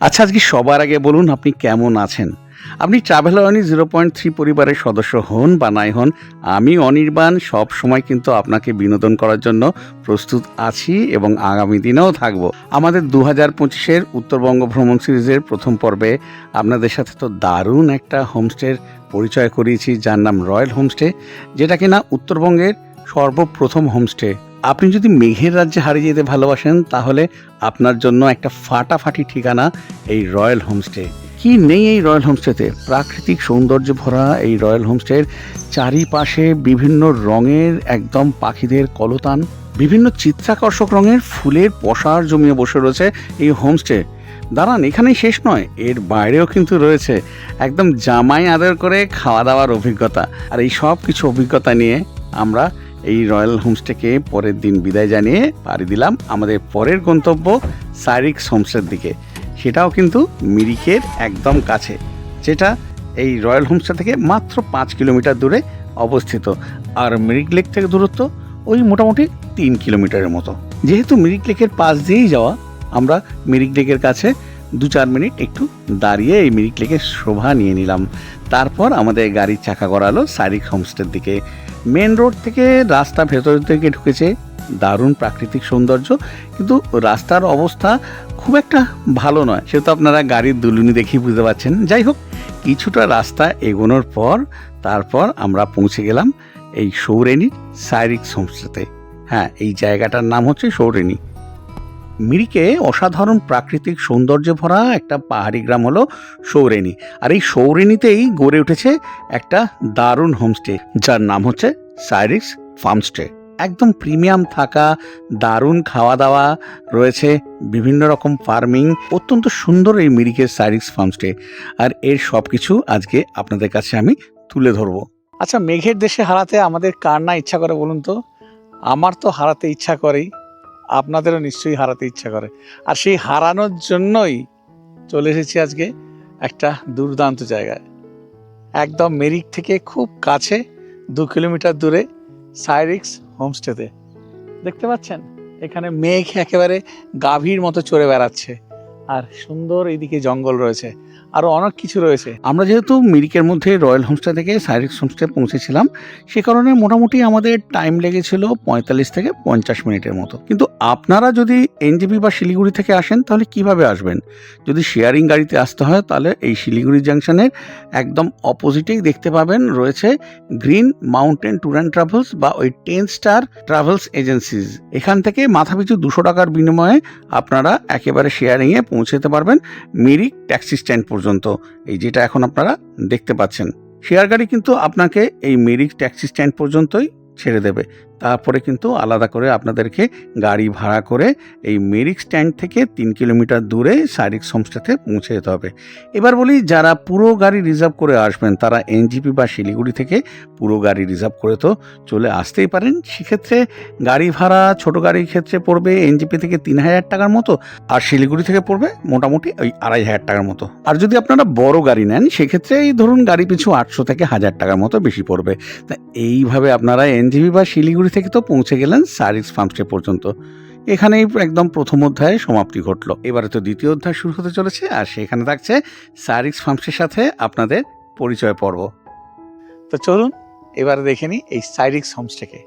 আচ্ছা, আজকে সবার আগে বলুন আপনি কেমন আছেন? আপনি ট্রাভেল অনি 0.3 পরিবারের সদস্য হন বা নাই হন, আমি অনির্বাণ সবসময় কিন্তু আপনাকে বিনোদন করার জন্য প্রস্তুত আছি এবং আগামী দিনেও থাকব। আমাদের 2025-এর উত্তরবঙ্গ ভ্রমণ সিরিজের প্রথম পর্বে আপনাদের সাথে তো দারুণ একটা হোমস্টের পরিচয় করিয়েছি, যার নাম রয়্যাল হোমস্টে, যেটা কিনা উত্তরবঙ্গের সর্বপ্রথম হোমস্টে। আপনি যদি মেঘের রাজ্যে হারিয়ে যেতে ভালোবাসেন, তাহলে আপনার জন্য একটা ফাটাফাটি ঠিকানা এই রয়্যাল হোমস্টে। কি নেই এই রয়্যাল হোমস্টেতে? প্রাকৃতিক সৌন্দর্য ভরা এই রয়্যাল হোমস্টের চারিপাশে বিভিন্ন রঙের একদম পাখিদের কলতান, বিভিন্ন চিত্রাকর্ষক রঙের ফুলের পসার জমিয়ে বসে রয়েছে এই হোমস্টে। দাঁড়ান, এখানেই শেষ নয়, এর বাইরেও কিন্তু রয়েছে একদম জামাই আদর করে খাওয়া দাওয়ার অভিজ্ঞতা। আর এই সব কিছু অভিজ্ঞতা নিয়ে আমরা এই রয়্যাল হোমস্টেকে পরের দিন বিদায় জানিয়ে পাড়ি দিলাম আমাদের পরের গন্তব্য সাইরিক্স হোমস্টের দিকে। সেটাও কিন্তু মিরিকের একদম কাছে, যেটা এই রয়্যাল হোমস্টে থেকে মাত্র 5 কিলোমিটার দূরে অবস্থিত। আর মিরিক লেক থেকে দূরত্ব ওই মোটামুটি 3 কিলোমিটারের মতো। যেহেতু মিরিক লেকের পাশ দিয়েই যাওয়া, আমরা মিরিক লেকের কাছে 2-4 মিনিট একটু দাঁড়িয়ে এই মিরিক লেকের শোভা নিয়ে নিলাম। তারপর আমাদের গাড়ির চাকা গড়ালো সাইরিক্স হোমস্টের দিকে। মেন রোড থেকে রাস্তা ভেতর থেকে ঢুকেছে, দারুণ প্রাকৃতিক সৌন্দর্য, কিন্তু রাস্তার অবস্থা খুব একটা ভালো নয়, সেটা আপনারা গাড়ির দুলুনি দেখেই বুঝতে পারছেন। যাই হোক, কিছুটা রাস্তা এগোনোর পর তারপর আমরা পৌঁছে গেলাম এই সৌরেনীর সাইরিক্স হোমস্টেতে। হ্যাঁ, এই জায়গাটার নাম হচ্ছে সৌরেনী। মিরিকে অসাধারণ প্রাকৃতিক সৌন্দর্যে ভরা একটা পাহাড়ি গ্রাম হলো সৌরেনী। আর এই সৌরেনীতেই গড়ে উঠেছে একটা দারুণ হোমস্টে, যার নাম হচ্ছে সাইরিক্স ফার্মস্টে। একদম প্রিমিয়াম থাকা, দারুণ খাওয়া দাওয়া রয়েছে, বিভিন্ন রকম ফার্মিং, অত্যন্ত সুন্দর এই মিরিকের সাইরিক্স ফার্মস্টে। আর এর সব কিছু আজকে আপনাদের কাছে আমি তুলে ধরবো। আচ্ছা, মেঘের দেশে হারাতে আমাদের কার না ইচ্ছা করে বলুন তো? আমার তো হারাতে ইচ্ছা করেই, আপনাদেরও নিশ্চয়ই হারাতে ইচ্ছা করে। আর সেই হারানোর জন্যই চলে এসেছি আজকে একটা দুর্দান্ত জায়গায়, একদম মেরিক থেকে খুব কাছে, 2 কিলোমিটার দূরে সাইরিক্স হোমস্টেতে। দেখতে পাচ্ছেন এখানে মেঘ একেবারে গাভীর মতো চড়ে বেড়াচ্ছে, আর সুন্দর এইদিকে জঙ্গল রয়েছে, আরও অনেক কিছু রয়েছে। আমরা যেহেতু মিরিকের মধ্যে রয়্যাল হোমস্টে থেকে সাইরিক্স হোমস্টে পৌঁছেছিলাম, সে কারণে মোটামুটি আমাদের টাইম লেগেছিল 45 থেকে 50 মিনিটের মতো। কিন্তু আপনারা যদি এনজেপি বা শিলিগুড়ি থেকে আসেন, তাহলে কিভাবে আসবেন? যদি শেয়ারিং গাড়িতে আসতে হয়, তাহলে এই শিলিগুড়ি জাংশনের একদম অপোজিটেই দেখতে পাবেন রয়েছে green mountain tour and travels বা ওই 10 স্টার ট্রাভেলস এজেন্সিজ। এখান থেকে মাথাপিছু 200 টাকার বিনিময়ে আপনারা একেবারে শেয়ারিংয়ে পৌঁছে যেতে পারবেন মিরিক ট্যাক্সি স্ট্যান্ড পর্যন্ত, এই যেটা এখন আপনারা দেখতে পাচ্ছেন। শেয়ার গাড়ি কিন্তু আপনাকে এই মিরিক ট্যাক্সি স্ট্যান্ড পর্যন্তই ছেড়ে দেবে, তারপরে কিন্তু আলাদা করে আপনাদেরকে গাড়ি ভাড়া করে এই মেরিক স্ট্যান্ড থেকে 3 কিলোমিটার দূরে সাইরিক্স হোমস্টেতে পৌঁছে যেতে হবে। এবার বলি, যারা পুরো গাড়ি রিজার্ভ করে আসবেন, তারা এনজিপি বা শিলিগুড়ি থেকে পুরো গাড়ি রিজার্ভ করে তো চলে আসতেই পারেন। সেক্ষেত্রে গাড়ি ভাড়া ছোট গাড়ির ক্ষেত্রে পড়বে এনজিপি থেকে 3,000 টাকার মতো, আর শিলিগুড়ি থেকে পড়বে মোটামুটি ওই 2,500 টাকার মতো। আর যদি আপনারা বড় গাড়ি নেন, সেক্ষেত্রে এই ধরুন গাড়ি পিছু 800 থেকে 1,000 টাকার মতো বেশি পড়বে। তা এইভাবে আপনারা এনজিপি বা শিলিগুড়ি থেকে তো পৌঁছে গেলেন সাইরিক্স ফার্মস্টে পর্যন্ত। এখানেই একদম প্রথম অধ্যায়ে সমাপ্তি ঘটলো। এবারে তো দ্বিতীয় অধ্যায় শুরু হতে চলেছে, আর সেখানে থাকছে সাইরিক্স ফার্মস্টের সাথে আপনাদের পরিচয় পর্ব। তো চলুন এবারে দেখে নিই এই সাইরিক্স হোমস্টেকে।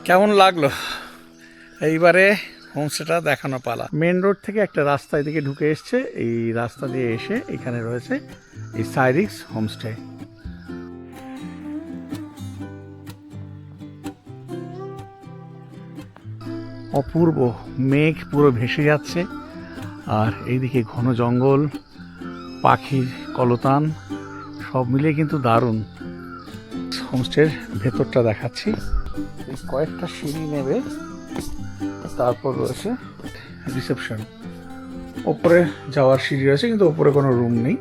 কেমন লাগলো? এইবারে হোমস্টেটা দেখানো পালা। মেন রোড থেকে একটা রাস্তা এদিকে ঢুকে এসছে, এই রাস্তা দিয়ে এসে এখানে রয়েছে এই সাইরিক্স হোমস্টে। অপূর্ব, মেঘ পুরো ভেসে যাচ্ছে, আর এইদিকে ঘন জঙ্গল, পাখির কলতান, সব মিলিয়ে কিন্তু দারুণ। হোমস্টের ভেতরটা দেখাচ্ছি। কয়েকটা সিঁড়ি নেবে, তারপর রয়েছে রিসেপশন। ওপরে যাওয়ার সিঁড়ি রয়েছে, কিন্তু ওপরে কোনো রুম নেই।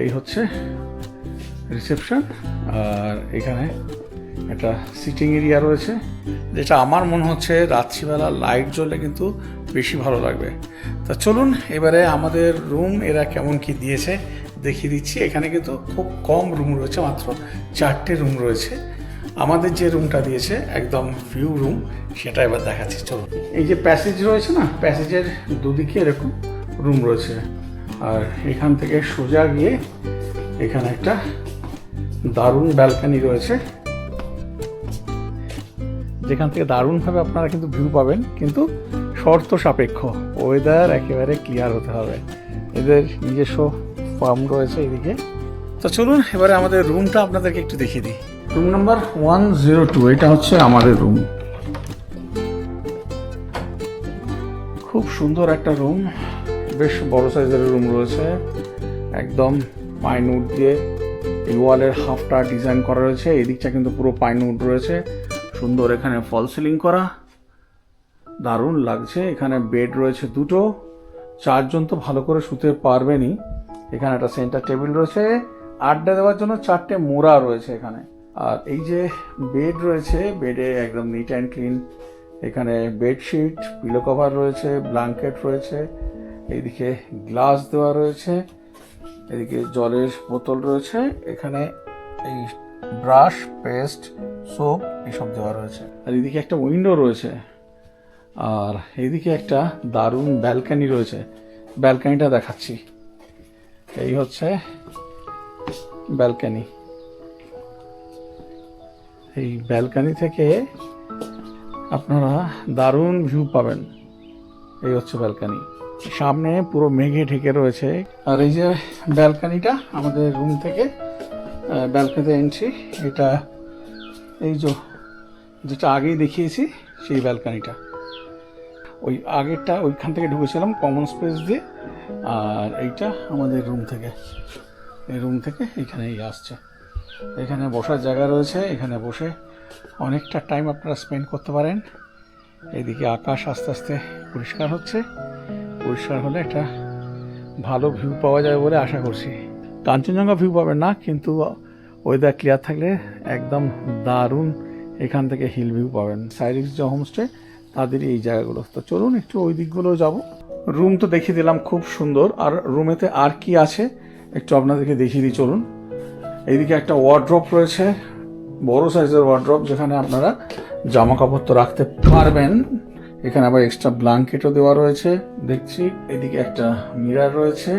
এই হচ্ছে রিসেপশন, আর এখানে একটা সিটিং এরিয়া রয়েছে, যেটা আমার মনে হচ্ছে রাত্রিবেলা লাইট জ্বললে কিন্তু বেশি ভালো লাগবে। তা চলুন এবারে আমাদের রুম এরা কেমন কি দিয়েছে দেখিয়ে দিচ্ছি। এখানে কিন্তু খুব কম রুম রয়েছে, মাত্র 4টে রুম রয়েছে। আমাদের যে রুমটা দিয়েছে একদম ভিউ রুম, সেটা এবার দেখাচ্ছি চলুন। এই যে প্যাসেজ রয়েছে না, প্যাসেজের দুদিকে এরকম রুম রয়েছে, আর এখান থেকে সোজা গিয়ে এখানে একটা দারুণ ব্যালকনি রয়েছে, যেখান থেকে দারুণভাবে আপনারা কিন্তু ভিউ পাবেন, কিন্তু শর্ত সাপেক্ষ, ওয়েদার একেবারে ক্লিয়ার হতে হবে। এদের নিজস্ব ফার্ম রয়েছে এদিকে। তো চলুন এবারে আমাদের রুমটা আপনাদেরকে একটু দেখিয়ে দিই। রুম নাম্বার 102, এটা হচ্ছে আমাদের রুম। খুব সুন্দর একটা রুম, বেশ বড় সাইজের রুম রয়েছে, একদম পাইনউড দিয়ে এই ওয়ালের হাফটা ডিজাইন করা রয়েছে। এই দিকটা কিন্তু পুরো পাইনউড রয়েছে, সুন্দর। এখানে ফল সিলিং করা, দারুণ লাগছে। এখানে বেড রয়েছে দুটো, 4 জন তো ভালো করে শুতে পারবেনই। এখানে একটা সেন্টার টেবিল রয়েছে, আড্ডা দেওয়ার জন্য 4টে মোড়া রয়েছে এখানে। আর এই যে বেড রয়েছে, বেডে একদম নিট অ্যান্ড ক্লিন। এখানে বেডশিট, পিলো কভার রয়েছে, ব্ল্যাঙ্কেট রয়েছে, এইদিকে গ্লাস দেওয়া রয়েছে, এদিকে জলের বোতল রয়েছে, এখানে এই ব্রাশ, পেস্ট, সোপ এসব দেওয়া রয়েছে। আর এদিকে একটা উইন্ডো রয়েছে, আর এইদিকে একটা দারুণ ব্যালকানি রয়েছে। ব্যালকানিটা দেখাচ্ছি। এই হচ্ছে ব্যালকানি। এই ব্যালকানি থেকে আপনারা দারুণ ভিউ পাবেন। এই হচ্ছে ব্যালকানি, সামনে পুরো মেঘে ঢেকে রয়েছে। আর এই যে ব্যালকানিটা আমাদের রুম থেকে ব্যালকানিতে এন্ট্রি, এটা এই যেটা আগেই দেখিয়েছি সেই ব্যালকানিটা। ওই আগেরটা ওইখান থেকে ঢুকেছিলাম কমন স্পেস দিয়ে, আর এইটা আমাদের রুম থেকে, এই রুম থেকে এইখানেই আসছে। এখানে বসার জায়গা রয়েছে, এখানে বসে অনেকটা টাইম আপনারা স্পেন্ড করতে পারেন। এইদিকে আকাশ আস্তে আস্তে পরিষ্কার হচ্ছে, পরিষ্কার হলে একটা ভালো ভিউ পাওয়া যাবে বলে আশা করছি। কাঞ্চনজঙ্ঘা ভিউ পাবেন না, কিন্তু ওয়েদার ক্লিয়ার থাকলে একদম দারুণ এখান থেকে হিল ভিউ পাবেন। সাইরিক্স যে হোমস্টে তাদেরই এই জায়গাগুলো। তো চলুন একটু ওই দিকগুলো যাব। রুম তো দেখিয়ে দিলাম, খুব সুন্দর। আর রুমেতে আর কি আছে একটু আপনাদেরকে দেখিয়ে দিই চলুন। এইদিকে একটা ওয়ার্ড্রপ রয়েছে, বড় সাইজের ওয়ার্ড্রপ, যেখানে আপনারা জামা কাপড় তো রাখতে পারবেন। এখানে আবার এক্সট্রা ব্ল্যাঙ্কেটও দেওয়া রয়েছে দেখছি। এদিকে একটা মিরর রয়েছে,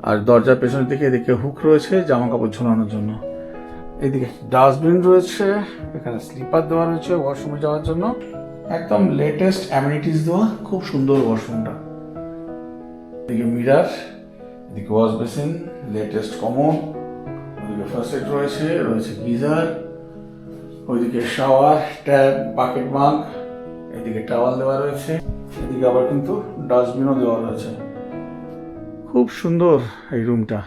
আর দরজার পেছনের দিকে এদিকে হুক রয়েছে জামা কাপড় ঝোলানোর জন্য। এদিকে ডাস্টবিন রয়েছে, এখানে স্লিপার দেওয়া রয়েছে ওয়াশরুমে যাওয়ার জন্য। একদম লেটেস্ট অ্যামিনিটিস দেওয়া, খুব সুন্দর ওয়াশরুমটা। এদিকে মিরর, এদিকে ওয়াশ বেসিন, লেটেস্ট কমোড, ওইদিকে ফার্স্ট এড রয়েছে, রয়েছে গিজার, ওইদিকে শাওয়ার, ট্যাপ, বাকেট মাগ, এদিকে টাওয়াল দেওয়া রয়েছে, এদিকে আবার কিন্তু ডাস্টবিনও দেওয়া রয়েছে। খুব সুন্দর এই রুমটা।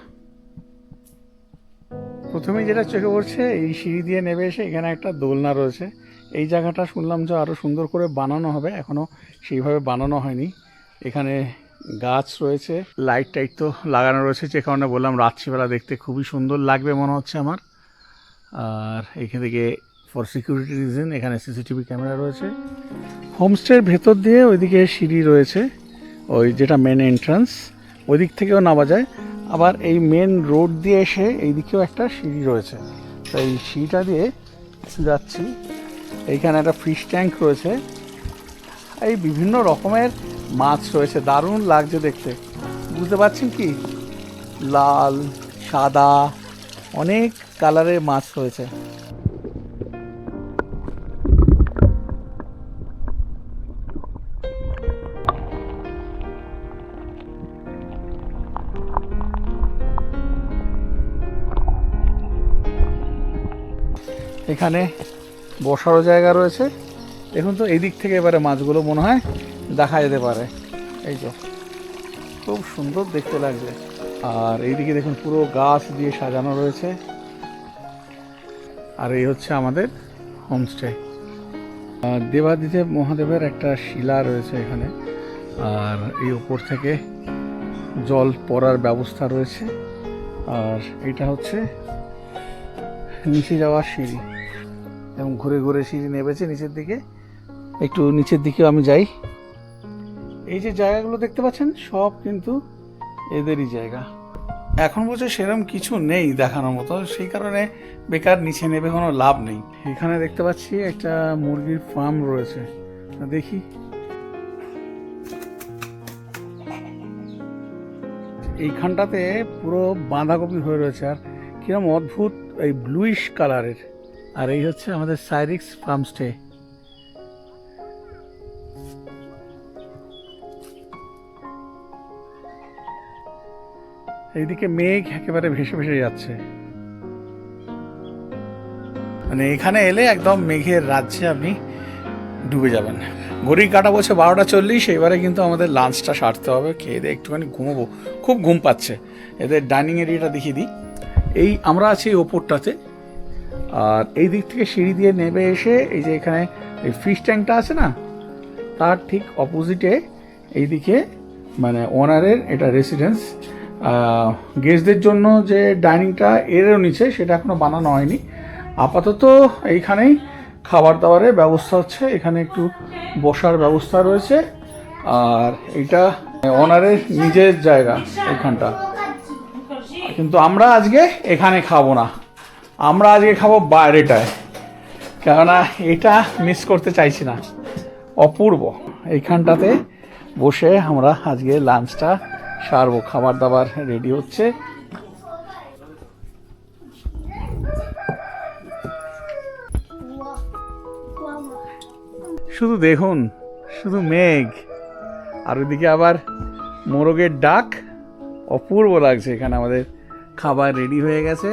প্রথমে যেটা চোখে পড়ছে, এই সিঁড়ি দিয়ে নেমে এসে এখানে একটা দোলনা রয়েছে। এই জায়গাটা শুনলাম যে আরও সুন্দর করে বানানো হবে, এখনও সেইভাবে বানানো হয়নি। এখানে গাছ রয়েছে, লাইট টাইট তো লাগানো রয়েছে, যে কারণে বললাম রাত্রিবেলা দেখতে খুবই সুন্দর লাগবে মনে হচ্ছে আমার। আর এখান থেকে ফর সিকিউরিটি রিজন এখানে সিসিটিভি ক্যামেরা রয়েছে। হোমস্টের ভেতর দিয়ে ওইদিকে সিঁড়ি রয়েছে, ওই যেটা মেন এন্ট্রান্স, ওই দিক থেকেও নামা যায়। আবার এই মেন রোড দিয়ে এসে এই দিকেও একটা সিঁড়ি রয়েছে, তো এই সিঁড়িটা দিয়ে যাচ্ছি। এইখানে একটা ফিশ ট্যাঙ্ক রয়েছে, এই বিভিন্ন রকমের মাছ রয়েছে, দারুণ লাগছে দেখতে। বুঝতে পারছেন কি, লাল, সাদা, অনেক কালারের মাছ রয়েছে। এখানে বসারও জায়গা রয়েছে। দেখুন তো এই দিক থেকে এবারে মাছগুলো মনে হয় দেখা যেতে পারে। এই তো খুব সুন্দর দেখতে লাগছে। আর এইদিকে দেখুন পুরো গাছ দিয়ে সাজানো রয়েছে। আর এই হচ্ছে আমাদের হোমস্টে। দেবাদিদেব মহাদেবের একটা শিলা রয়েছে এখানে। আর এই উপর থেকে জল পড়ার ব্যবস্থা রয়েছে। আর এটা হচ্ছে নিচে যাওয়ার সিঁড়ি, এবং ঘুরে ঘুরে সিঁড়ি নেমেছে নিচের দিকে। একটু নিচের দিকেও আমি যাই। এই যে জায়গাগুলো দেখতে পাচ্ছেন সব কিন্তু এদেরই জায়গা। এখন বলছে সেরকম কিছু নেই দেখানোর মতো, সেই কারণে বেকার নিচে নেবে কোনো লাভ নেই। এখানে দেখতে পাচ্ছি একটা মুরগির ফার্ম রয়েছে, দেখি। এইখানটাতে পুরো বাঁধাকপি হয়ে রয়েছে, আর কিরম অদ্ভুত এই ব্লুইশ কালারের। আর এই হচ্ছে আমাদের সাইরিক্স ফার্মস্টে। এইদিকে মেঘ একেবারে ভেসে ভেসে যাচ্ছে, মানে এখানে এলে একদম মেঘের রাজ্যে আপনি ডুবে যাবেন। ঘড়ি কাটা বলছে 12:40। এবারে কিন্তু আমাদের লাঞ্চটা সারতে হবে, খেয়ে দিয়ে একটুখানি ঘুমোবো, খুব ঘুম পাচ্ছে। এদের ডাইনিং এরিয়াটা দেখিয়ে দিই। এই আমরা আছি ওপরটাতে, আর এই দিক থেকে সিঁড়ি দিয়ে নেমে এসে এই যে এখানে এই ফিশ ট্যাঙ্কটা আছে না, তার ঠিক অপোজিটে এইদিকে মানে ওনারের এটা রেসিডেন্স। গেস্টদের জন্য যে ডাইনিংটা এরও নিচে, সেটা এখনও বানানো হয়নি। আপাতত এইখানেই খাবার দাবারের ব্যবস্থা হচ্ছে। এখানে একটু বসার ব্যবস্থা রয়েছে। আর এটা ওনারের নিজের জায়গা এখানটা, কিন্তু আমরা আজকে এখানে খাবো না, আমরা আজকে খাবো বাইরেটায়, কেননা এটা মিস করতে চাইছি না। অপূর্ব এইখানটাতে বসে আমরা আজকে লাঞ্চটা সারবো। খাবার দাবার রেডি হচ্ছে। শুধু দেখুন, শুধু মেঘ, আর ওইদিকে আবার মোরগের ডাক। অপূর্ব লাগছে। এখানে আমাদের খাবার রেডি হয়ে গেছে।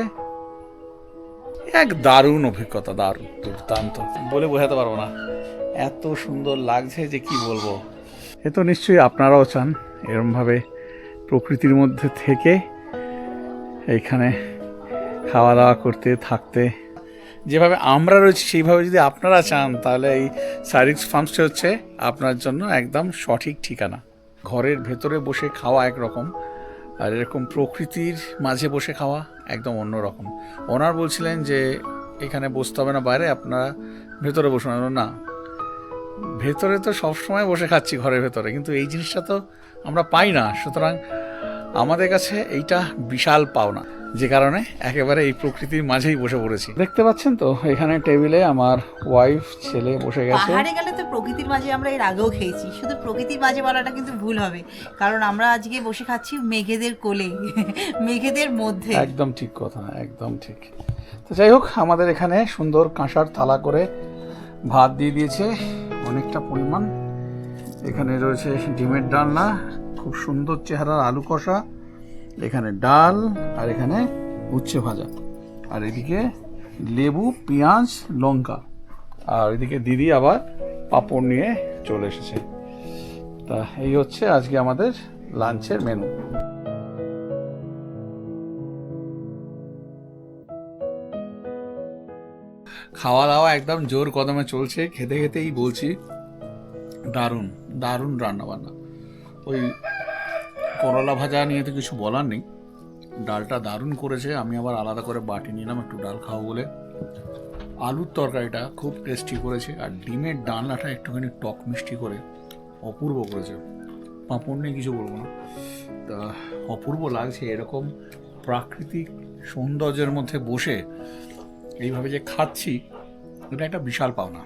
এক দারুণ অভিজ্ঞতা, দারুণ, দুর্দান্ত, বলে বোঝাতে পারবো না। এত সুন্দর লাগছে যে কি বলবো। এ তো নিশ্চয়ই আপনারাও চান এরমভাবে প্রকৃতির মধ্যে থেকে এইখানে খাওয়া দাওয়া করতে থাকতে। যেভাবে আমরা রয়েছি সেইভাবে যদি আপনারা চান, তাহলে এই সাইরিক্স ফার্মস্টে হচ্ছে আপনার জন্য একদম সঠিক ঠিকানা। ঘরের ভেতরে বসে খাওয়া একরকম, আর এরকম প্রকৃতির মাঝে বসে খাওয়া একদম অন্য রকম। ওনার বলছিলেন যে এখানে বসতে হবে না বাইরে, আপনারা ভেতরে বসুন। না, ভেতরে তো সবসময় বসে খাচ্ছি ঘরের ভেতরে, কিন্তু এই জিনিসটা তো আমরা পাই না। সুতরাং আমাদের কাছে এইটা বিশাল পাওনা, যে কারণে একেবারে এই প্রকৃতির মাঝেই বসে পড়েছি। দেখতে পাচ্ছেন তো এখানে টেবিলে আমার ওয়াইফ, ছেলে বসে গেছে। পাহাড়ে গেলে তো প্রকৃতির মাঝে আমরা এর আগেও খেয়েছি, শুধু প্রকৃতির মাঝে বলাটা কিন্তু ভুল হবে, কারণ আমরা আজকে বসে খাচ্ছি মেঘেদের কোলে, মেঘেদের মধ্যে। একদম ঠিক কথা, একদম ঠিক। তো যাই হোক, আমাদের এখানে সুন্দর কাঁসার থালা করে ভাত দিয়ে দিয়েছে অনেকটা পরিমাণ। এখানে রয়েছে ডিমের ডালনা, খুব সুন্দর চেহারার আলু কষা, এখানে ডাল, আর এখানে উচ্ছে ভাজা, আর এদিকে লেবু, পেঁয়াজ, লঙ্কা, আর এদিকে দিদি আবার পাঁপড় নিয়ে চলে এসেছে। তা এই হচ্ছে আজকে আমাদের লাঞ্চের মেনু। খাওয়া দাওয়া একদম জোর কদমে চলছে। খেতে খেতেই বলছি দারুণ দারুণ রান্নাবান্না। ওই করলা ভাজা নিয়ে তো কিছু বলার নেই, ডালটা দারুণ করেছে। আমি আবার আলাদা করে বাটি নিলাম একটু ডাল খাবো বলে। আলুর তরকারিটা খুব টেস্টি করেছে, আর ডিমের ডালনাটা একটুখানি টক মিষ্টি করে অপূর্ব করেছে। পাঁপড় নিয়ে কিছু বলবো না, তা অপূর্ব লাগছে। এরকম প্রাকৃতিক সৌন্দর্যের মধ্যে বসে এইভাবে যে খাচ্ছি, এটা একটা বিশাল পাওনা।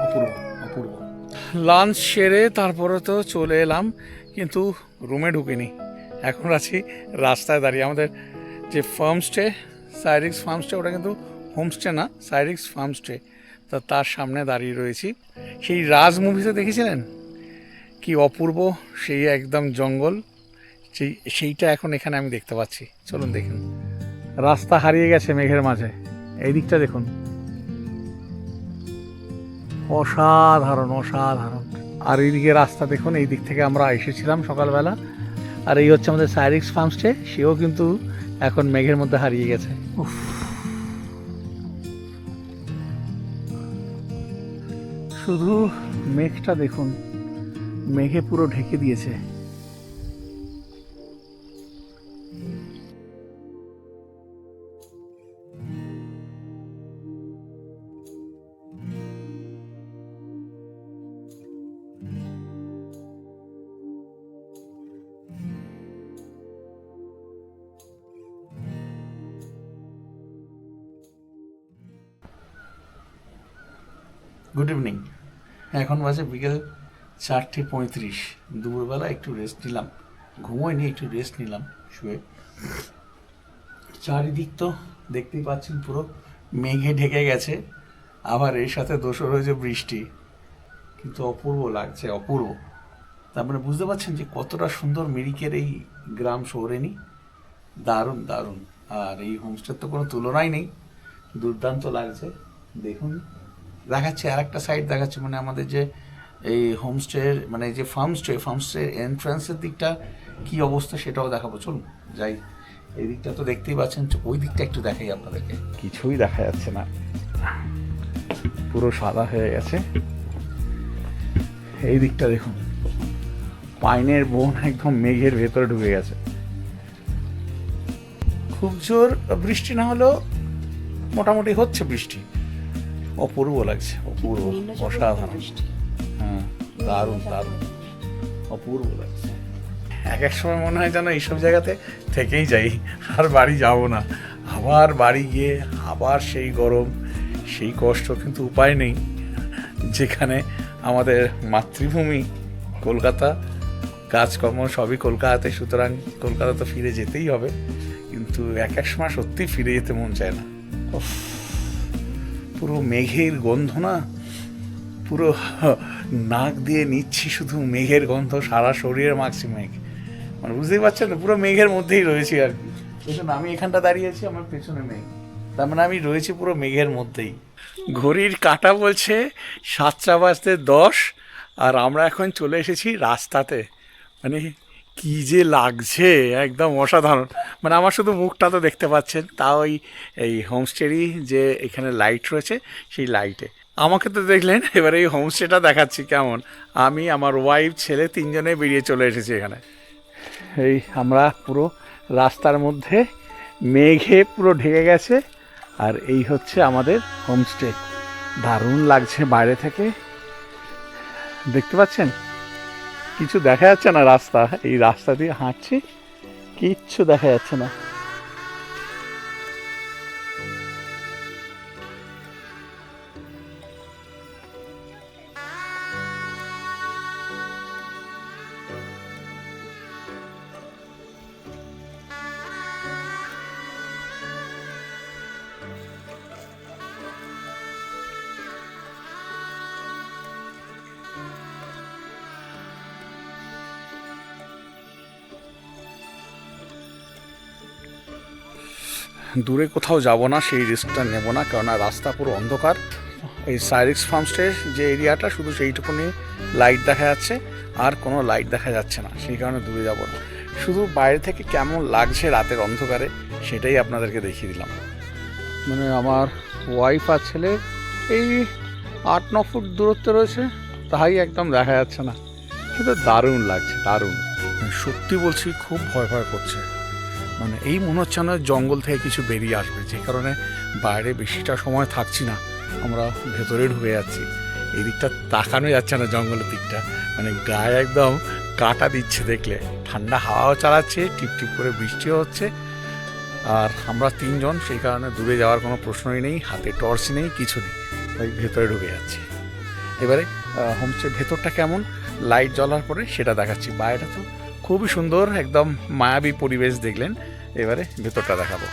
অপূর্ব অপূর্ব। লাঞ্চ সেরে তারপরে তো চলে এলাম, কিন্তু রুমে ঢুকিনি, এখন আছি রাস্তায় দাঁড়িয়ে। আমাদের যে ফার্মস্টে, সাইরিক্স ফার্মস্টে, ওটা কিন্তু হোমস্টে না, সাইরিক্স ফার্মস্টে, তা তার সামনে দাঁড়িয়ে রয়েছি। সেই রাজ মুভিতে দেখেছিলেন কি অপূর্ব সেই একদম জঙ্গল, সেইটা এখন এখানে আমি দেখতে পাচ্ছি। চলুন দেখুন, রাস্তা হারিয়ে গেছে মেঘের মাঝে। এই দিকটা দেখুন, অসাধারণ অসাধারণ। আর এইদিকে রাস্তা দেখুন, এই দিক থেকে আমরা এসেছিলাম সকালবেলা। আর এই হচ্ছে আমাদের সাইরিক্স ফার্মস্টে, সেও কিন্তু এখন মেঘের মধ্যে হারিয়ে গেছে। উফ, শুধু মেঘটা দেখুন, মেঘে পুরো ঢেকে দিয়েছে। Good evening. এখন বাজে বিকেল 4:35। দুপুরবেলা একটু রেস্ট নিলাম, ঘুমোয়নি, একটু রেস্ট নিলাম শুয়ে। চারিদিক তো দেখতেই পাচ্ছেন পুরো মেঘে ঢেকে গেছে, আবার এর সাথে দোসর হয়েছে বৃষ্টি, কিন্তু অপূর্ব লাগছে, অপূর্ব। তার মানে বুঝতে পারছেন যে কতটা সুন্দর মিরিকের এই গ্রাম সৌরেনি, দারুণ দারুণ। আর এই হোমস্টের তো কোনো তুলনাই নেই, দুর্দান্ত লাগছে। দেখুন দেখাচ্ছে আর একটা সাইড দেখাচ্ছে, মানে আমাদের যে এই হোমস্টের মানে যে ফার্মস্টের এন্ট্রান্সের দিকটা কি অবস্থা সেটাও দেখাবো। চলুন যাই। এই দিকটা তো দেখতেই পাচ্ছেন, ওই দিকটা একটু দেখাই আপনাদেরকে। কিছুই দেখা যাচ্ছে না, পুরো সাদা হয়ে গেছে। এই দিকটা দেখুন, পাইনের বন একদম মেঘের ভেতরে ঢুকে গেছে। খুব জোর বৃষ্টি না হলেও মোটামুটি হচ্ছে বৃষ্টি। অপূর্ব লাগছে, অপূর্ব, অসাধারণ। হ্যাঁ, দারুণ দারুণ, অপূর্ব লাগছে। এক এক সময় মনে হয় যেন এইসব জায়গাতে থেকেই যাই, আর বাড়ি যাব না। আবার বাড়ি গিয়ে আবার সেই গরম, সেই কষ্ট, কিন্তু উপায় নেই। যেখানে আমাদের মাতৃভূমি কলকাতা, কাজকর্ম সবই কলকাতাতে, সুতরাং কলকাতা তো ফিরে যেতেই হবে। কিন্তু এক এক সময় সত্যিই ফিরে যেতে মন চায় না। পুরো মেঘের গন্ধ না, পুরো নাক দিয়ে নিচ্ছি শুধু মেঘের গন্ধ, সারা শরীরে মাখছি মেঘ। মানে বুঝতেই পারছেন তো, পুরো মেঘের মধ্যেই রয়েছি আর কি। দেখুন আমি এখানটা দাঁড়িয়েছি, আমার পেছনে মেঘ, তার মানে আমি রয়েছি পুরো মেঘের মধ্যেই। ঘড়ির কাঁটা বলছে 7:10, আর আমরা এখন চলে এসেছি রাস্তাতে। মানে কি যে লাগছে, একদম অসাধারণ। মানে আমার শুধু মুখটা তো দেখতে পাচ্ছেন, তাও এই হোমস্টেরই যে এখানে লাইট রয়েছে সেই লাইটে। আমাকে তো দেখলেন, এবার এই হোমস্টেটা দেখাচ্ছি কেমন। আমি, আমার ওয়াইফ, ছেলে, তিনজনে বেরিয়ে চলে এসেছি এখানে। এই আমরা পুরো রাস্তার মধ্যে, মেঘে পুরো ঢেকে গেছে। আর এই হচ্ছে আমাদের হোমস্টে। দারুণ লাগছে বাইরে থেকে, দেখতে পাচ্ছেন কিছু দেখা যাচ্ছে না রাস্তা, এই রাস্তা দিয়ে হাঁটছি, কিচ্ছু দেখা যাচ্ছে না। দূরে কোথাও যাব না, সেই রিস্কটা নেব না, কেননা রাস্তা পুরো অন্ধকার। এই সাইরিক্স ফার্মস্টের যে এরিয়াটা, শুধু সেইটুকুনি লাইট দেখা যাচ্ছে, আর কোনো লাইট দেখা যাচ্ছে না, সেই কারণে দূরে যাব না। শুধু বাইরে থেকে কেমন লাগছে রাতের অন্ধকারে সেটাই আপনাদেরকে দেখিয়ে দিলাম। মানে আমার ওয়াইফ আর ছেলে এই 8-9 ফুট দূরত্বে রয়েছে, তাই একদম দেখা যাচ্ছে না, কিন্তু দারুণ লাগছে, দারুণ। সত্যি বলছি, খুব ভয় ভয় করছে। মানে এই মনে হচ্ছে না জঙ্গল থেকে কিছু বেরিয়ে আসবে, যে কারণে বাইরে বেশিটা সময় থাকছি না, আমরা ভেতরে ঢুকে যাচ্ছি। এই দিকটা তাকানো যাচ্ছে না, জঙ্গলের দিকটা, মানে গায়ে একদম কাটা দিচ্ছে দেখলে। ঠান্ডা হাওয়াও চালাচ্ছে, টিপটিপ করে বৃষ্টিও হচ্ছে। আর আমরা তিনজন, সেই কারণে দূরে যাওয়ার কোনো প্রশ্নই নেই, হাতে টর্চ নেই, কিছু নেই, তাই ভেতরে ঢুকে যাচ্ছি। এবারে হোমস্টের ভেতরটা কেমন লাইট জ্বলার পরে সেটা দেখাচ্ছি। বাইরেটা তো খুবই সুন্দর, একদম মায়াবী পরিবেশ দেখলেন, এবারে ভেতরটা দেখাবো।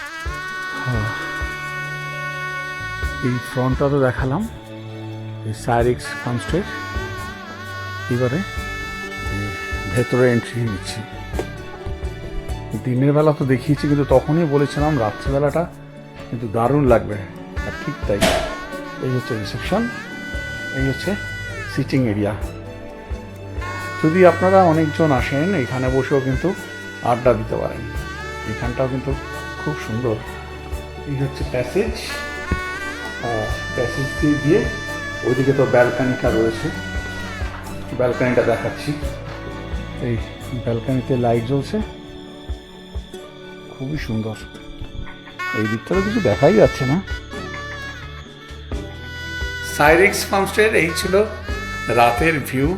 এই ফ্রন্টটা তো দেখালাম, এই সাইরিক্স ফার্মস্টের। এবারে ভেতরে এন্ট্রি নিচ্ছি। দিনের বেলা তো দেখিয়েছি, কিন্তু তখনই বলেছিলাম রাত্রিবেলাটা কিন্তু দারুণ লাগবে। আর ঠিক তাই, এই হচ্ছে রিসেপশন, এই হচ্ছে সিটিং এরিয়া। যদি আপনারা অনেকজন আসেন এখানে বসেও কিন্তু আড্ডা দিতে পারেন। এখানটাও কিন্তু খুব সুন্দর। এই হচ্ছে প্যাসেজ, প্যাসেজ দিয়ে দিয়ে ওইদিকে তো ব্যালকানিটা রয়েছে, ব্যালকানিটা দেখাচ্ছি। এই ব্যালকানিতে লাইট জ্বলছে, খুবই সুন্দর। এই দিকটা তো কিছু দেখাই যাচ্ছে না। সাইরিক্স ফার্মস্টের এই ছিল রাতের ভিউ,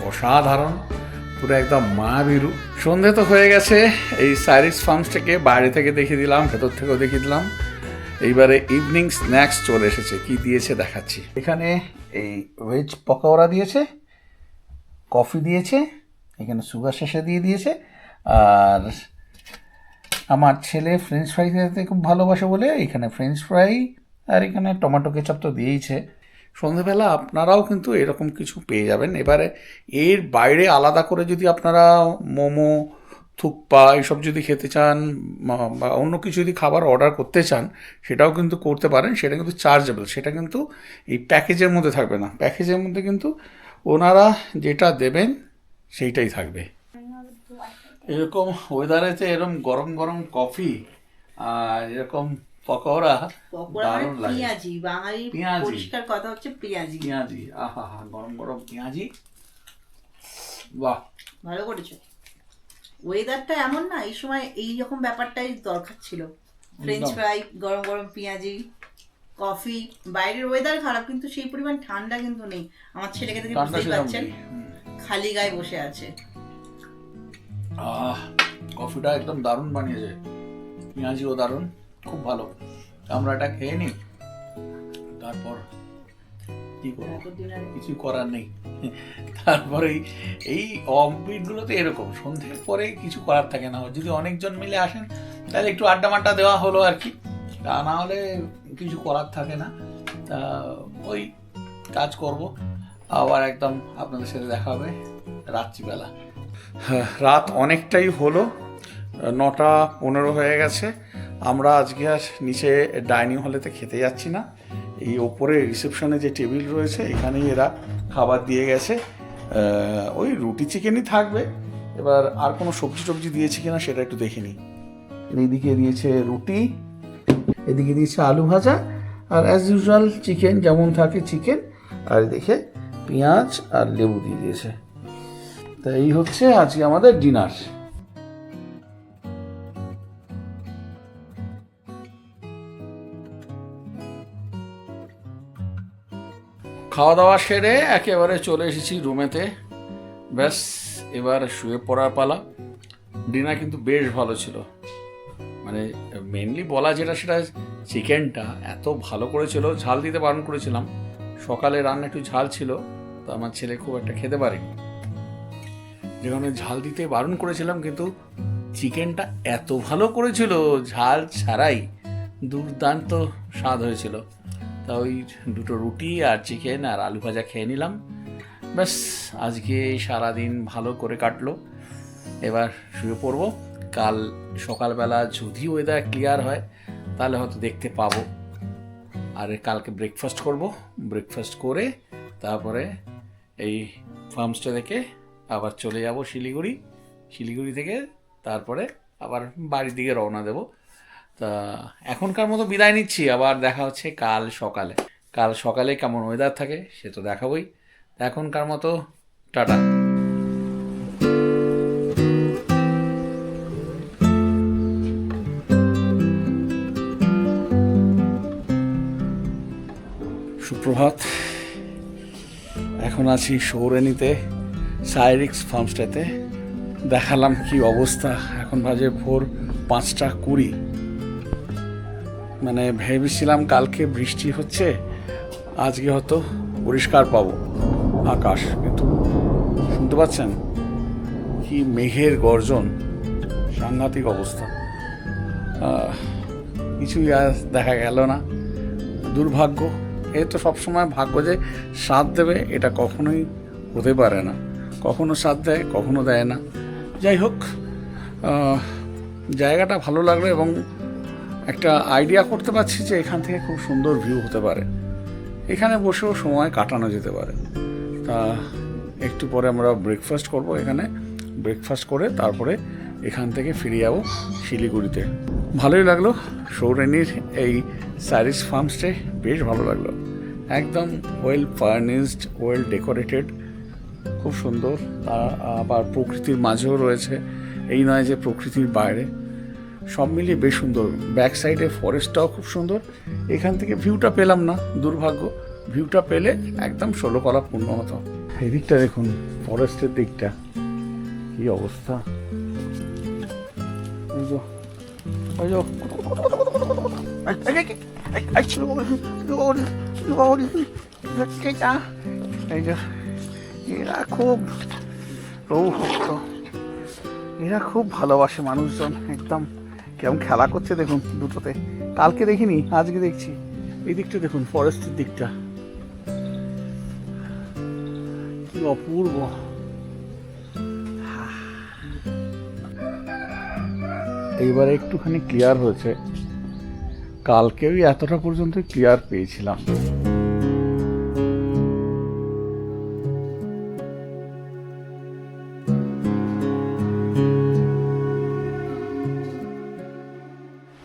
অসাধারণ, পুরো একদম মায়াবিরু। সন্ধে তো হয়ে গেছে, এই সাইরিক্স ফার্মসটাকে বাইরে থেকে দেখিয়ে দিলাম, ভেতর থেকেও দেখিয়ে দিলাম। এইবারে ইভিনিং স্ন্যাক্স চলে এসেছে, কি দিয়েছে দেখাচ্ছি। এখানে এই ভেজ পকোড়া দিয়েছে, কফি দিয়েছে, এখানে সুগার শেষে দিয়ে দিয়েছে, আর আমার ছেলে ফ্রেঞ্চ ফ্রাই খেতে খুব ভালোবাসে বলে এখানে ফ্রেঞ্চ ফ্রাই আর এখানে টমেটো কেচাপ তো দিয়েইছে। সন্ধেবেলা আপনারাও কিন্তু এরকম কিছু পেয়ে যাবেন। এবারে এর বাইরে আলাদা করে যদি আপনারা মোমো, থুকপা এসব যদি খেতে চান বা অন্য কিছু যদি খাবার অর্ডার করতে চান সেটাও কিন্তু করতে পারেন, সেটা কিন্তু চার্জেবল, সেটা কিন্তু এই প্যাকেজের মধ্যে থাকবে না। প্যাকেজের মধ্যে কিন্তু ওনারা যেটা দেবেন সেইটাই থাকবে। এরকম ওয়েদারেতে এরকম গরম গরম কফি আর এরকম পকোড়া দারুণ লাগে। পেঁয়াজি, বাঙালি পরিষ্কার কথা হচ্ছে পেঁয়াজি। পেঁয়াজি, আহা হা, গরম গরম পেঁয়াজি, বাহ, ভালো করেছো। ওয়েদারটা এমন না, এই সময় এই রকম ব্যাপারটাই দরকার ছিল। ফ্রেঞ্চ ফ্রাই, গরম গরম পেঁয়াজি, কফি। বাইরের ওয়েদার খারাপ কিন্তু সেই পরিমাণ ঠান্ডা কিন্তু নেই। আমার ছেলেকে দেখে বুঝতেই পারছেন, খালি গায়ে বসে আছে। কফিটা একদম দারুণ বানিয়েছে, পেঁয়াজিও দারুণ, খুব ভালো। আমরা এটা খেয়ে নিই, তারপর কি করবো, কিছু করার নেই। তারপরে এই অফবিটগুলোতে এরকম সন্ধ্যের পরে কিছু করার থাকে না। যদি অনেকজন মিলে আসেন তাহলে একটু আড্ডা মাড্ডা দেওয়া হলো আর কি, তা না হলে কিছু করার থাকে না। তা ওই কাজ করব, আবার একদম আপনাদের সাথে দেখা হবে রাত্রিবেলা। রাত অনেকটাই হলো, 9:15 হয়ে গেছে। আমরা আজকে আর নিচে ডাইনিং হলেতে খেতে যাচ্ছি না, এই ওপরে রিসেপশনে যে টেবিল রয়েছে এখানেই এরা খাবার দিয়ে গেছে। ওই রুটি চিকেনই থাকবে, এবার আর কোনো সবজি টবজি দিয়েছে কিনা সেটা একটু দেখে নিই। এইদিকে দিয়েছে রুটি, এদিকে দিয়েছে আলু ভাজা, আর অ্যাজ ইউজুয়াল চিকেন যেমন থাকে চিকেন, আর দেখে পেঁয়াজ আর লেবু দিয়ে দিয়েছে। তা এই হচ্ছে আজকে আমাদের ডিনার। খাওয়া দাওয়া সেরে একেবারে চলে এসেছি রুমেতে, ব্যাস এবার শুয়ে পড়ার পালা। ডিনার কিন্তু বেশ ভালো ছিল, মানে মেনলি বলা যেটা সেটা চিকেনটা এত ভালো করেছিল। ঝাল দিতে বারণ করেছিলাম, সকালে রান্না একটু ঝাল ছিল, তো আমার ছেলে খুব একটা খেতে পারেনি, যেখানে ঝাল দিতে বারণ করেছিলাম, কিন্তু চিকেনটা এত ভালো করেছিল ঝাল ছাড়াই, দুর্দান্ত স্বাদ হয়েছিল। তা ওই দুটো রুটি আর চিকেন আর আলু ভাজা খেয়ে নিলাম, ব্যাস আজকে সারাদিন ভালো করে কাটলো। এবার শুয়ে পড়বো, কাল সকালবেলা যদি ওয়েদার ক্লিয়ার হয় তাহলে হয়তো দেখতে পাবো। আর কালকে ব্রেকফাস্ট করব, ব্রেকফাস্ট করে তারপরে এই ফার্মস্টে থেকে আবার চলে যাব শিলিগুড়ি, শিলিগুড়ি থেকে তারপরে আবার বাড়ির দিকে রওনা দেব। তা এখনকার মতো বিদায় নিচ্ছি, আবার দেখা হচ্ছে কাল সকালে। কাল সকালে কেমন ওয়েদার থাকে সে তো দেখাবই। এখনকার মতো টাটা। সুপ্রভাত, এখন আছি সৌরেনীতে, সাইরিক্স ফার্মস্টেতে। দেখালাম কি অবস্থা, এখন বাজে ভোর 5:20। মানে ভেবেছিলাম কালকে বৃষ্টি হচ্ছে, আজকে হয়তো পরিষ্কার পাবো আকাশ, কিন্তু শুনতে পাচ্ছেন কি মেঘের গর্জন, সাংঘাতিক অবস্থা। কিছুই আর দেখা গেল না, দুর্ভাগ্য। এ তো সবসময় ভাগ্য যে সাথ দেবে এটা কখনোই হতে পারে না, কখনো সাথ দেয় কখনো দেয় না। যাই হোক, জায়গাটা ভালো লাগলো এবং একটা আইডিয়া করতে পারছি যে এখান থেকে খুব সুন্দর ভিউ হতে পারে, এখানে বসেও সময় কাটানো যেতে পারে। তা একটু পরে আমরা ব্রেকফাস্ট করব এখানে, ব্রেকফাস্ট করে তারপরে এখান থেকে ফিরে যাবো শিলিগুড়িতে। ভালোই লাগলো সৌরেনীর এই সাইরিস ফার্মস্টে, বেশ ভালো লাগলো, একদম ওয়েল ফার্নিশড, ওয়েল ডেকোরেটেড, খুব সুন্দর। আবার প্রকৃতির মাঝেও রয়েছে, এই নয় যে প্রকৃতির বাইরে, সব মিলিয়ে বেশ সুন্দর। ব্যাক সাইডে ফরেস্টটাও খুব সুন্দর। এখান থেকে ভিউটা পেলাম না, দুর্ভাগ্য, ভিউটা পেলে একদম 16 কলা পূর্ণ হতো। এই দিকটা দেখুন, ফরেস্টের দিকটা কি অবস্থা। এরা খুব ভালোবাসে মানুষজন, একদম কেমন খেলা করছে দেখুন দুটোতে। কালকে দেখিনি, আজকে দেখছি। এই দিকটা দেখুন, ফরেস্টের দিকটা কি অপূর্ব। এইবারে একটুখানি ক্লিয়ার হয়েছে, কালকেও এতটা পর্যন্ত ক্লিয়ার পেয়েছিলাম।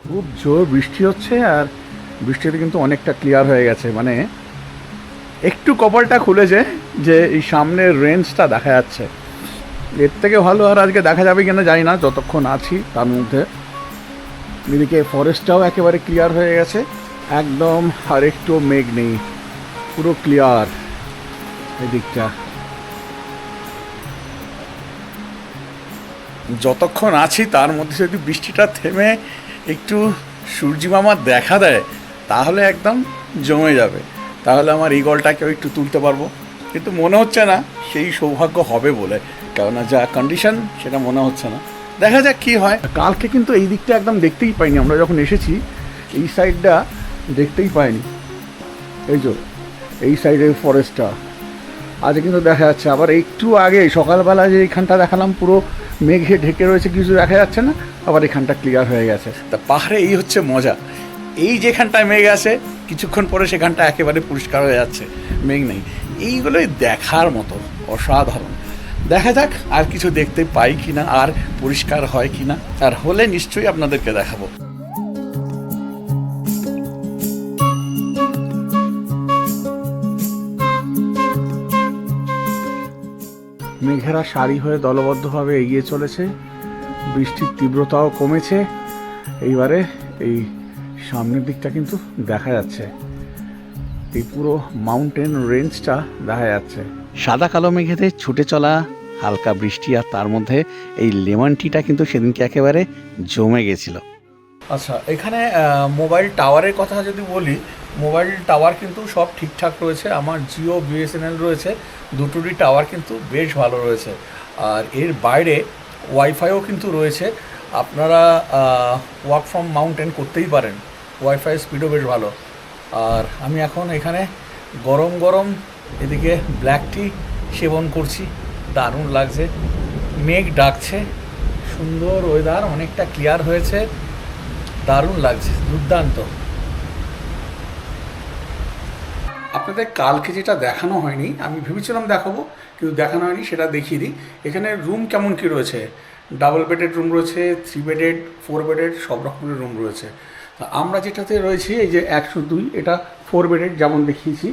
খুব জোর বৃষ্টি হচ্ছে, আর বৃষ্টিতে কিন্তু অনেকটা ক্লিয়ার হয়ে গেছে, মানে একটু কপালটা খুলেছে যে এই সামনের রেঞ্জটা দেখা যাচ্ছে। এর থেকে ভালো আর আজকে দেখা যাবে কিনা জানি না, যতক্ষণ আছি তার মধ্যে। এদিকে ফরেস্টটাও একেবারে ক্লিয়ার হয়ে গেছে একদম, আর একটু মেঘ নেই, পুরো ক্লিয়ার এদিকটা। যতক্ষণ আছি তার মধ্যে যদি বৃষ্টিটা থেমে একটু সূর্যি মামা দেখা দেয় তাহলে একদম জমে যাবে, তাহলে আমার ঈগলটাকেও একটু তুলতে পারবো। কিন্তু মনে হচ্ছে না সেই সৌভাগ্য হবে বলে, কেননা যা কন্ডিশন সেটা মনে হচ্ছে না। দেখা যাক কি হয়। কালকে কিন্তু এই দিকটা একদম দেখতেই পাইনি, আমরা যখন এসেছি এই সাইডটা দেখতেই পাইনি। এই যে এই সাইডের ফরেস্টটা আজ কিন্তু দেখা যাচ্ছে। আবার একটু আগে সকালবেলা যে এইখানটা দেখালাম পুরো মেঘে ঢেকে রয়েছে, কিছু দেখা যাচ্ছে না, আবার এখানটা ক্লিয়ার হয়ে গেছে। তা পাহাড়ে এই হচ্ছে মজা, এই যেখানটায় মেঘ আছে কিছুক্ষণ পরে সেখানটা একেবারে পরিষ্কার হয়ে যাচ্ছে, মেঘ নেই। এইগুলোই দেখার মতো, অসাধারণ। দেখা যাক আর কিছু দেখতে পাই কিনা, আর পরিষ্কার হয় কিনা, আর হলে নিশ্চয়ই আপনাদেরকে দেখাবো। মেঘেরা সারি হয়ে দলবদ্ধভাবে এগিয়ে চলেছে, বৃষ্টির তীব্রতাও কমেছে। এইবারে এই সামনের দিকটা কিন্তু দেখা যাচ্ছে, এই পুরো মাউন্টেন রেঞ্জটা দেখা যাচ্ছে। সাদা কালো মেঘেতে ছুটে চলা হালকা বৃষ্টি, আর তার মধ্যে এই লেমন টিটা কিন্তু সেদিনকে একেবারে জমে গেছিল। আচ্ছা, এখানে মোবাইল টাওয়ারের কথা যদি বলি, মোবাইল টাওয়ার কিন্তু সব ঠিকঠাক রয়েছে। আমার জিও বিএসএনএল রয়েছে, দুটোরই টাওয়ার কিন্তু বেশ ভালো রয়েছে। আর এর বাইরে ওয়াইফাইও কিন্তু রয়েছে, আপনারা ওয়ার্ক ফ্রম মাউন্টেন করতেই পারেন, ওয়াইফাই স্পিডও বেশ ভালো। আর আমি এখন এখানে গরম গরম এদিকে ব্ল্যাক টি সেবন করছি, দারুণ লাগছে। মেঘ ডাকছে, সুন্দর ওয়েদার, অনেকটা ক্লিয়ার হয়েছে, দারুণ লাগছে, দুর্দান্ত। আপনাদের কালকে যেটা দেখানো হয়নি, আমি ভেবেছিলাম দেখাবো কিন্তু দেখানো হয়নি, সেটা দেখিয়ে দিই। এখানে রুম কেমন কী রয়েছে, ডাবল বেডেড রুম রয়েছে, 3 বেডেড, 4 বেডেড, সব রকমের রুম রয়েছে। আমরা যেটাতে রয়েছি এই যে 102, এটা 4 বেডেড যেমন দেখিয়েছি।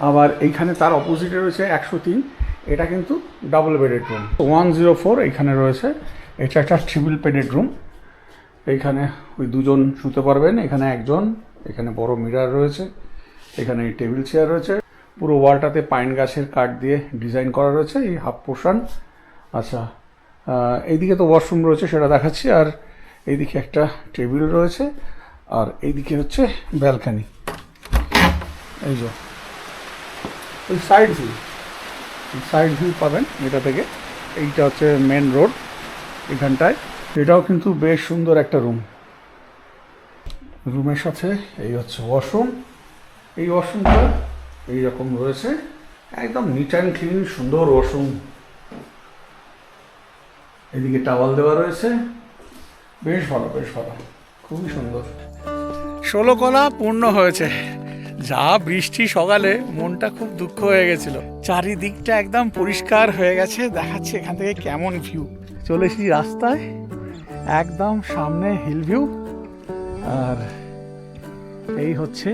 আবার এইখানে তার অপোজিটে রয়েছে 103, এটা কিন্তু ডাবল বেডেড রুম। 104 এইখানে রয়েছে, এটা একটা ট্রিপল বেডেড রুম। এইখানে ওই দুজন শুতে পারবেন, এখানে একজন, এখানে বড় মিরর রয়েছে, এখানে টেবিল চেয়ার রয়েছে, পুরো ওয়ালটাতে পাইন গাছের কাঠ দিয়ে ডিজাইন করা রয়েছে, এই হাফ পোর্শন। আচ্ছা, এইদিকে তো ওয়াশরুম রয়েছে, সেটা দেখাচ্ছি। আর এইদিকে একটা টেবিল রয়েছে, আর এইদিকে হচ্ছে ব্যালকানি। এই যে ওই সাইড ভিউ পাবেন এটা থেকে, এইটা হচ্ছে মেন রোড এখানটায়। এটাও কিন্তু বেশ সুন্দর একটা রুম। রুমের সাথে এই হচ্ছে ওয়াশরুম, এই ওয়াশরুমটা এইরকম রয়েছে, একদম নিট অ্যান্ড ক্লিন, সুন্দর ওয়াশরুম। এদিকে টাওয়াল দেওয়া রয়েছে, বেশ ভালো, খুবই সুন্দর। 16 কলা পূর্ণ হয়েছে। যা বৃষ্টি সকালে, মনটা খুব দুঃখ হয়ে গেছিল। চারিদিকটা একদম পরিষ্কার হয়ে গেছে, দেখাচ্ছে এখান থেকে কেমন ভিউ। চলে এসেছি রাস্তায়, একদম সামনে হিল ভিউ, আর এই হচ্ছে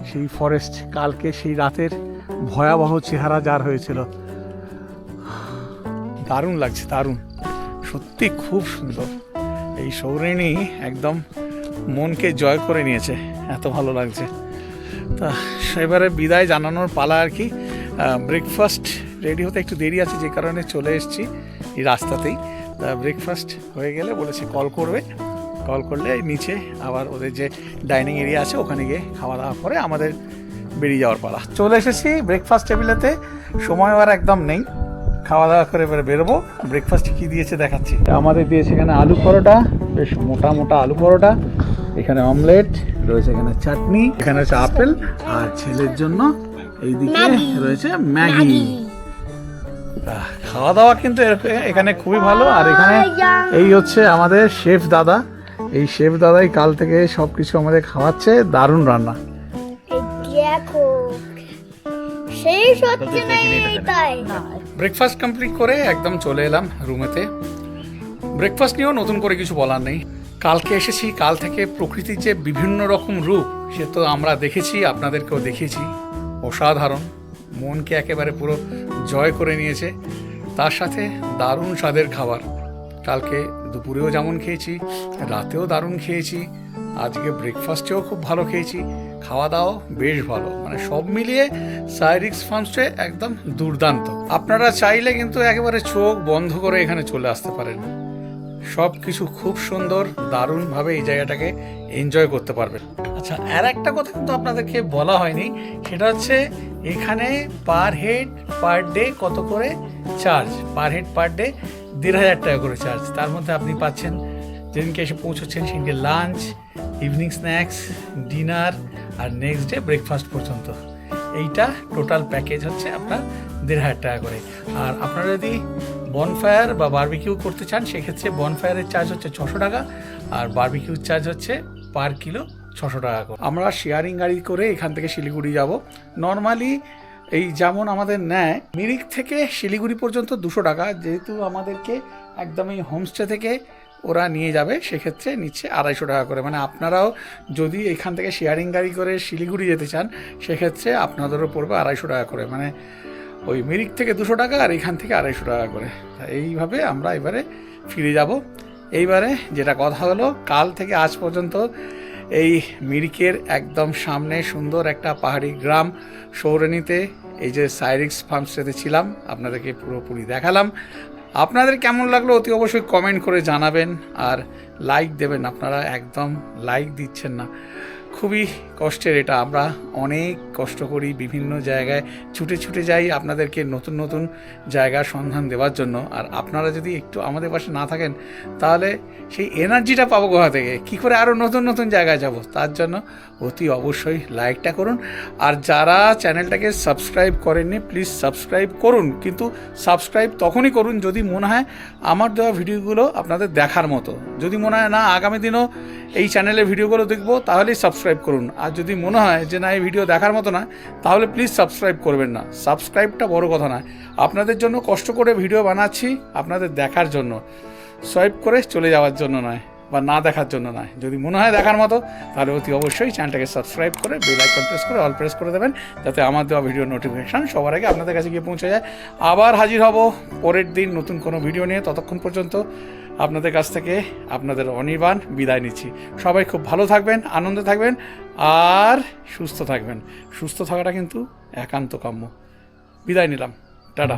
সেই ফরেস্ট। কালকে সেই রাতের ভয়াবহ চেহারা যার হয়েছিল। দারুণ লাগছে, দারুণ, সত্যি খুব সুন্দর। এই সৌরিনী একদম মনকে জয় করে নিয়েছে, এত ভালো লাগছে। তা এবারে বিদায় জানানোর পালা আর কি। ব্রেকফাস্ট রেডি হতে একটু দেরি আছে, যে কারণে চলে এসেছি এই রাস্তাতেই। তা ব্রেকফাস্ট হয়ে গেলে বলেছে কল করবে, কল করলে নিচে আবার ওদের যে ডাইনিং এরিয়া আছে ওখানে গিয়ে খাওয়া দাওয়া করে আমাদের বেরিয়ে যাওয়ার পালা। চলে এসেছি ব্রেকফাস্ট টেবিলেতে, সময় আর একদম নেই, খাওয়া দাওয়া করে এবারে বেরোবো। ব্রেকফাস্টে কী দিয়েছে দেখাচ্ছি। আমাদের দিয়েছে এখানে আলু পরোটা, বেশ মোটা মোটা আলু পরোটা, এখানে অমলেট রয়েছে, এখানে চাটনি, এখানে হচ্ছে আপেল, আর ছেলের জন্য এইদিকে রয়েছে ম্যাগি। খাওয়া দাওয়া কিন্তু এখানে খুবই ভালো। আর এখানে এই হচ্ছে আমাদের শেফ দাদা, এই শেফ দাদাই কাল থেকে সব কিছু আমাদের খাওয়াচ্ছে, দারুণ রান্না। ব্রেকফাস্ট কমপ্লিট করে একদম চলে এলাম রুমেতে। ব্রেকফাস্ট নিয়েও নতুন করে কিছু বলার নেই। কালকে এসেছি, কাল থেকে প্রকৃতির যে বিভিন্ন রকম রূপ সে তো আমরা দেখেছি, আপনাদেরকেও দেখিয়েছি। অসাধারণ, মনকে একেবারে পুরো জয় করে নিয়েছে। তার সাথে দারুণ স্বাদের খাবার। কালকে দুপুরেও যেমন খেয়েছি, রাতেও দারুণ খেয়েছি, আজকে ব্রেকফাস্টেও খুব ভালো খেয়েছি। খাওয়া দাওয়া বেশ ভালো, মানে সব মিলিয়ে সাইরিক্স ফার্মস্টে একদম দুর্দান্ত। আপনারা চাইলে কিন্তু একেবারে চোখ বন্ধ করে এখানে চলে আসতে পারেন। সব কিছু খুব সুন্দর, দারুণভাবে এই জায়গাটাকে এনজয় করতে পারবেন। আচ্ছা, আর একটা কথা কিন্তু আপনাদেরকে বলা হয়নি, সেটা হচ্ছে এখানে পার হেড পার ডে কত করে charge. Per head per day 1,500 টাকা করে চার্জ। তার মধ্যে আপনি পাচ্ছেন যেদিনকে এসে পৌঁছচ্ছেন সেদিনকে লাঞ্চ, ইভিনিং স্ন্যাক্স, ডিনার আর নেক্সট ডে ব্রেকফাস্ট পর্যন্ত। এইটা টোটাল প্যাকেজ হচ্ছে আপনার 1,500 টাকা করে। আর আপনারা যদি বনফায়ার বা বারবিকিউ করতে চান সেক্ষেত্রে বনফায়ারের চার্জ হচ্ছে 600 টাকা, আর বারবিকিউর চার্জ হচ্ছে পার কিলো 600 টাকা করে। আমরা শেয়ারিং গাড়ি করে এখান থেকে শিলিগুড়ি যাব। নর্মালি এই যেমন আমাদের নেয় মিরিক থেকে শিলিগুড়ি পর্যন্ত 200 টাকা, যেহেতু আমাদেরকে একদম এই হোমস্টে থেকে ওরা নিয়ে যাবে সেক্ষেত্রে নিচ্ছে 250 টাকা করে। মানে আপনারাও যদি এখান থেকে শেয়ারিং গাড়ি করে শিলিগুড়ি যেতে চান সেক্ষেত্রে আপনাদেরও পড়বে 250 টাকা করে। মানে ওই মিরিক থেকে 200 টাকা আর এখান থেকে 250 টাকা করে। এইভাবে আমরা এবারে ফিরে যাব। এইবারে যেটা কথা হলো, কাল থেকে আজ পর্যন্ত এই মিরিকের একদম সামনে সুন্দর একটা পাহাড়ি গ্রাম সৌরিনীতে এই যে সাইরিক্স ফার্মস্টেতে ছিলাম, আপনাদেরকে পুরোপুরি দেখালাম। আপনাদের কেমন লাগলো অতি অবশ্যই কমেন্ট করে জানাবেন, আর লাইক দেবেন। আপনারা একদম লাইক দিচ্ছেন না, খুবই কষ্টের এটা। আমরা অনেক কষ্ট করি, বিভিন্ন জায়গায় ছুটে ছুটে যাই আপনাদেরকে নতুন নতুন জায়গার সন্ধান দেওয়ার জন্য। আর আপনারা যদি একটু আমাদের পাশে না থাকেন তাহলে সেই এনার্জিটা পাবো কোথা থেকে, কী করে আরও নতুন নতুন জায়গায় যাব। তার জন্য অতি অবশ্যই লাইকটা করুন। আর যারা চ্যানেলটাকে সাবস্ক্রাইব করেননি প্লিজ সাবস্ক্রাইব করুন, কিন্তু সাবস্ক্রাইব তখনই করুন যদি মনে হয় আমার দেওয়া ভিডিওগুলো আপনাদের দেখার মতো। যদি মনে হয় না আগামী দিনও এই চ্যানেলের ভিডিওগুলো দেখবো তাহলেই সাবস্ক্রাইব করুন। আর যদি মনে হয় যে না এই ভিডিও দেখার মতো না তাহলে প্লিজ সাবস্ক্রাইব করবেন না। সাবস্ক্রাইবটা বড় কথা নয়, আপনাদের জন্য কষ্ট করে ভিডিও বানাচ্ছি, আপনাদের দেখার জন্য, সোয়াইপ করে চলে যাওয়ার জন্য নয় বা না দেখার জন্য নয়। যদি মনে হয় দেখার মতো তাহলে অতি অবশ্যই চ্যানেলটাকে সাবস্ক্রাইব করে বেল আইকন প্রেস করে অল প্রেস করে দেবেন, যাতে আমার দেওয়া ভিডিও নোটিফিকেশান সবার আগে আপনাদের কাছে গিয়ে পৌঁছে যায়। আবার হাজির হব পরের দিন নতুন কোনো ভিডিও নিয়ে। ততক্ষণ পর্যন্ত আপনাদের কাছ থেকে আপনাদের অনির্বাণ বিদায় নিচ্ছি। সবাই খুব ভালো থাকবেন, আনন্দে থাকবেন আর সুস্থ থাকবেন। সুস্থ থাকাটা কিন্তু একান্ত কাম্য। বিদায় নিলাম, টাটা।